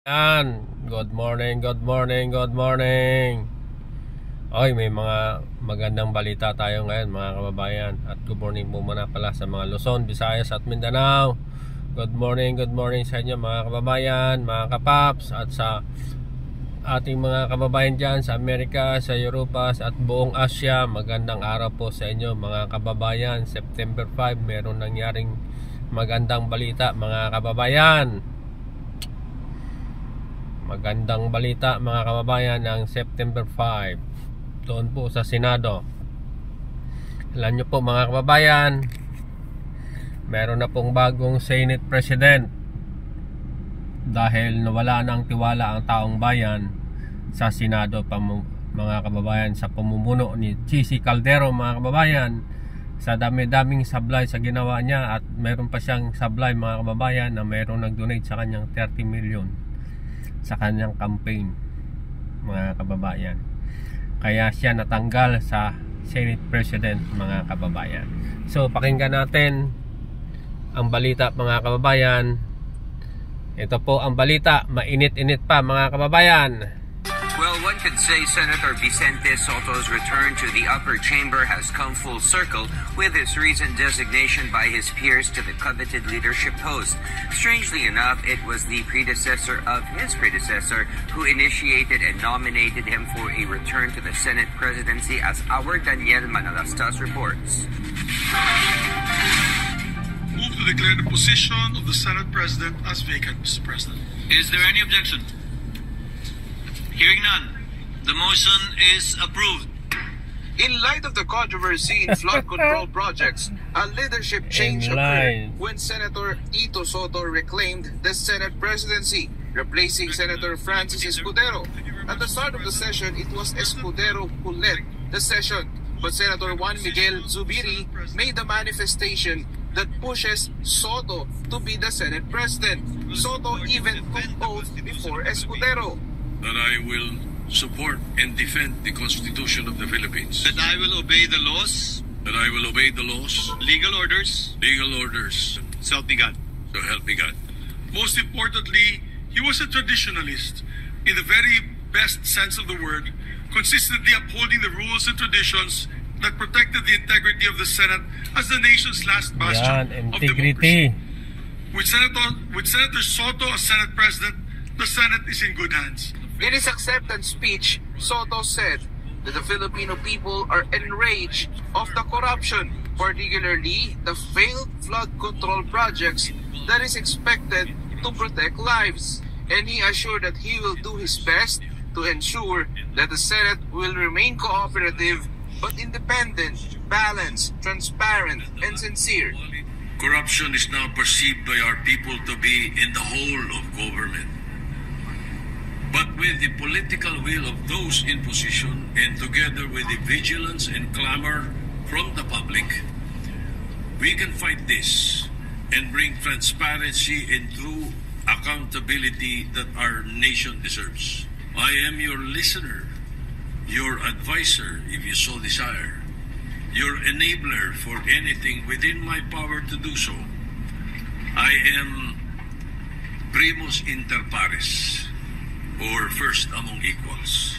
Yan, good morning, good morning, good morning. Oy, may mga magandang balita tayo ngayon mga kababayan. At good morning po muna pala sa mga Luzon, Visayas at Mindanao. Good morning sa inyo mga kababayan, mga kapaps. At sa ating mga kababayan dyan sa Amerika, sa Europa at buong Asia, magandang araw po sa inyo mga kababayan. September 5, meron nangyaring magandang balita mga kababayan. Magandang balita mga kababayan ng September 5 doon po sa Senado. Alam nyo po mga kababayan, meron na pong bagong Senate President dahil nawala ng tiwala ang taong bayan sa Senado mga kababayan, sa pamumuno ni Chisi Caldero mga kababayan. Sa dami-daming sablay sa ginawa niya, at meron pa siyang sablay mga kababayan na meron nag-donate sa kanyang 30 million sa kanyang campaign mga kababayan. Kaya siya natanggal sa Senate President mga kababayan. So pakinggan natin ang balita mga kababayan. Ito po ang balita, mainit-init pa mga kababayan. Well, one could say Senator Vicente Soto's return to the upper chamber has come full circle with his recent designation by his peers to the coveted leadership post. Strangely enough, it was the predecessor of his predecessor who initiated and nominated him for a return to the Senate presidency, as our Daniel Manalastas reports. Move to declare the position of the Senate President as vacant, Mr. President. Is there any objection? Hearing none, the motion is approved. In light of the controversy in flood control projects, a leadership change occurred when Senator Ito Soto reclaimed the Senate presidency, replacing Senator Francis Escudero. At the start of the session, it was Escudero who led the session, but Senator Juan Miguel Zubiri made a manifestation that pushes Soto to be the Senate president. Soto even took oath before Escudero that I will support and defend the Constitution of the Philippines. That I will obey the laws. That I will obey the laws. Legal orders. Legal orders. So help me God. So help me God. Most importantly, he was a traditionalist in the very best sense of the word, consistently upholding the rules and traditions that protected the integrity of the Senate as the nation's last bastion of democracy. With Senator Soto as Senate President, the Senate is in good hands. In his acceptance speech, Soto said that the Filipino people are enraged of the corruption, particularly the failed flood control projects that is expected to protect lives. And he assured that he will do his best to ensure that the Senate will remain cooperative but independent, balanced, transparent, and sincere. Corruption is now perceived by our people to be in the whole of government. But with the political will of those in position, and together with the vigilance and clamor from the public, we can fight this and bring transparency and true accountability that our nation deserves. I am your listener, your advisor if you so desire, your enabler for anything within my power to do so. I am primus inter pares, or first among equals.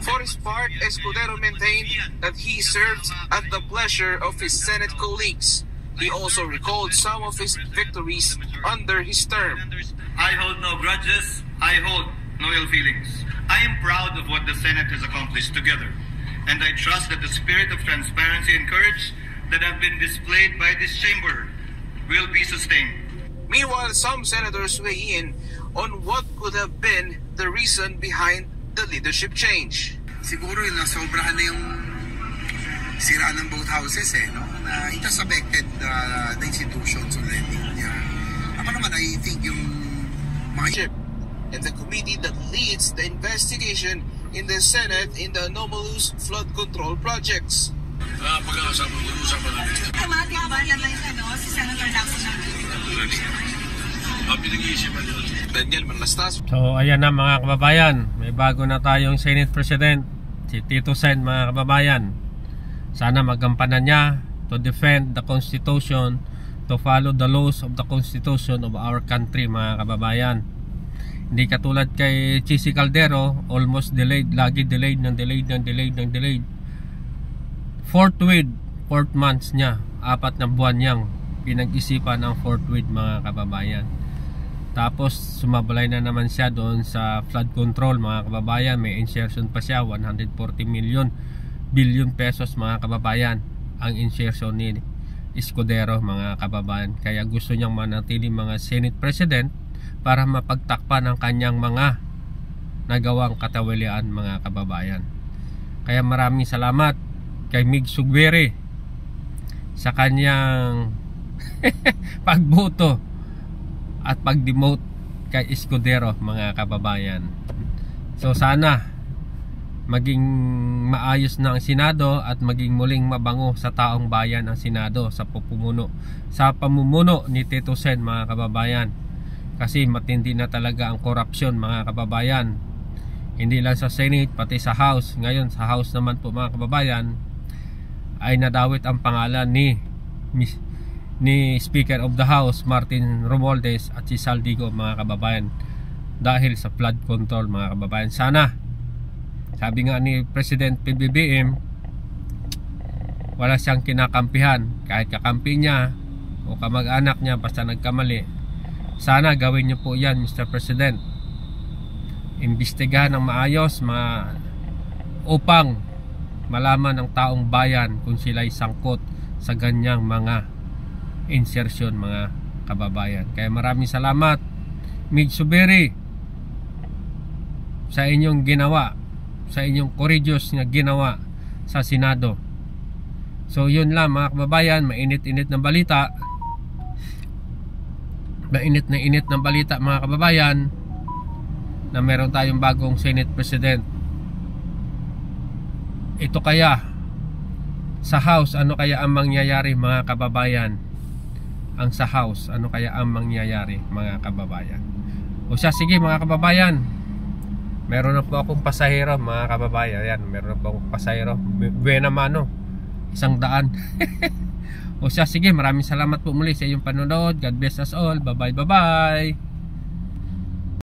For his part, Escudero maintained that he serves at the pleasure of his Senate colleagues. He also recalled some of his victories under his term. I hold no grudges. I hold no ill feelings. I am proud of what the Senate has accomplished together, and I trust that the spirit of transparency and courage that have been displayed by this chamber will be sustained. Meanwhile, some senators weigh in on what could have been the reason behind the leadership change. Siguro yung nasobrahan na yung sira ng both houses no? Na it has affected the institutions already. Ako naman, I think yung mga and the committee that leads the investigation in the Senate in the anomalous flood control projects. Pag-uusapan namin. Automatic ba na si Senator Lacson? Pinag-iisipan nyo. Daniel Manalastas. So ayan na mga kababayan, may bago na tayong Senate President, si Tito Sen mga kababayan. Sana magampanan niya to defend the Constitution, to follow the laws of the Constitution of our country mga kababayan. Hindi katulad kay Chisi Caldero, almost delayed, lagi delayed. Fourth months niya, 4 na buwan niyang pinag-isipan ang fourth with mga kababayan. Tapos sumabalay na naman siya doon sa flood control mga kababayan. May insertion pa siya, 140 billion pesos mga kababayan ang insertion ni Escudero mga kababayan. Kaya gusto niyang manatili mga Senate President para mapagtakpan ang kanyang mga nagawang katawalian mga kababayan. Kaya maraming salamat kay Mig Sugueri sa kanyang pagboto at pag-demote kay Escudero mga kababayan. So sana maging maayos na ang Senado at maging muling mabango sa taong bayan ang Senado sa pamumuno ni Tito Sen mga kababayan. Kasi matindi na talaga ang korupsyon mga kababayan. Hindi lang sa Senate pati sa House. Ngayon sa House naman po mga kababayan ay nadawit ang pangalan ni Speaker of the House Martin Romualdez at si Saldigo mga kababayan dahil sa flood control mga kababayan. Sana, sabi nga ni President PBBM, wala siyang kinakampihan. Kahit kakampi niya o kamag-anak niya basta nagkamali, sana gawin niyo po yan Mr. President. Imbestigahan ng maayos upang malaman ng taong bayan kung sila'y sangkot sa ganyang mga insertion mga kababayan. Kaya maraming salamat Mig Sugueri sa inyong ginawa, sa inyong courageous na ginawa sa Senado. So yun lang mga kababayan, mainit-init na balita. Mainit na init ng balita mga kababayan na meron tayong bagong Senate President. Ito kaya sa House, ano kaya ang mangyayari mga kababayan? Ang sa House, ano kaya ang mangyayari mga kababayan? O siya, sige mga kababayan, meron na po akong pasahero mga kababayan. Ayan, meron na po akong pasahero, buena mano, 100. O siya, sige, maraming salamat po muli sa iyong panonood. God bless us all. Bye bye.